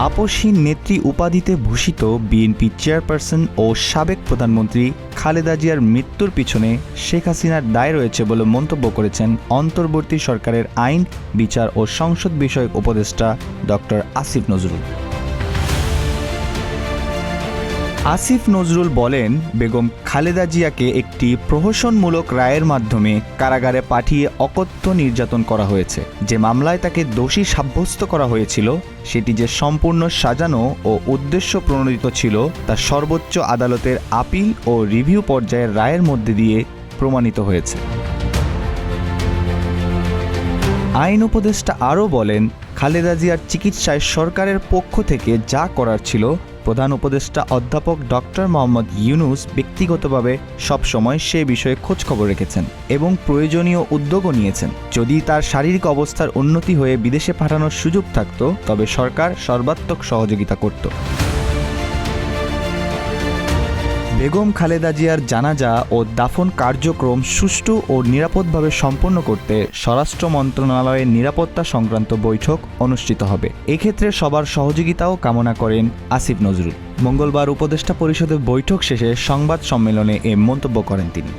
আপসহীন নেত্রী উপাধিতে ভূষিত BNP chairperson ও সাবেক প্রধানমন্ত্রী খালেদা জিয়ার মৃত্যুর পিছনে শেখ হাসিনার দায় রয়েছে বলে মন্তব্য করেছেন অন্তর্বর্তী সরকারের আইন, বিচার ও সংসদ বিষয়ক উপদেষ্টা ডক্টর আসিফ নজরুল। আসিফ নজরুল বলেন, বেগম খালেদা জিয়াকে একটি প্রহসনমূলক রায়ের মাধ্যমে কারাগারে পাঠিয়ে অকথ্য নির্যাতন করা হয়েছে। যে মামলায় তাকে দোষী সাব্যস্ত করা হয়েছিল সেটি যে সম্পূর্ণ সাজানো ও উদ্দেশ্য প্রণোদিত ছিল তা সর্বোচ্চ আদালতের আপিল ও রিভিউ পর্যায়ের রায়ের মধ্যে দিয়ে প্রমাণিত হয়েছে। আইন উপদেষ্টা আরও বলেন, খালেদা জিয়ার চিকিৎসায় সরকারের পক্ষ থেকে যা করার ছিল প্রধান উপদেষ্টা অধ্যাপক ডক্টর মোহাম্মদ ইউনূস ব্যক্তিগতভাবে সবসময় সে বিষয়ে খোঁজখবর রেখেছেন এবং প্রয়োজনীয় উদ্যোগও নিয়েছেন। যদি তার শারীরিক অবস্থার উন্নতি হয়ে বিদেশে পাঠানোর সুযোগ থাকত তবে সরকার সর্বাত্মক সহযোগিতা করত। বেগম খালেদা জিয়ার জানাজা ও দাফন কার্যক্রম সুষ্ঠু ও নিরাপদভাবে সম্পন্ন করতে স্বরাষ্ট্র মন্ত্রণালয়ের নিরাপত্তা সংক্রান্ত বৈঠক অনুষ্ঠিত হবে। এক্ষেত্রে সবার সহযোগিতাও কামনা করেন আসিফ নজরুল। মঙ্গলবার উপদেষ্টা পরিষদের বৈঠক শেষে সংবাদ সম্মেলনে এ মন্তব্য করেন তিনি।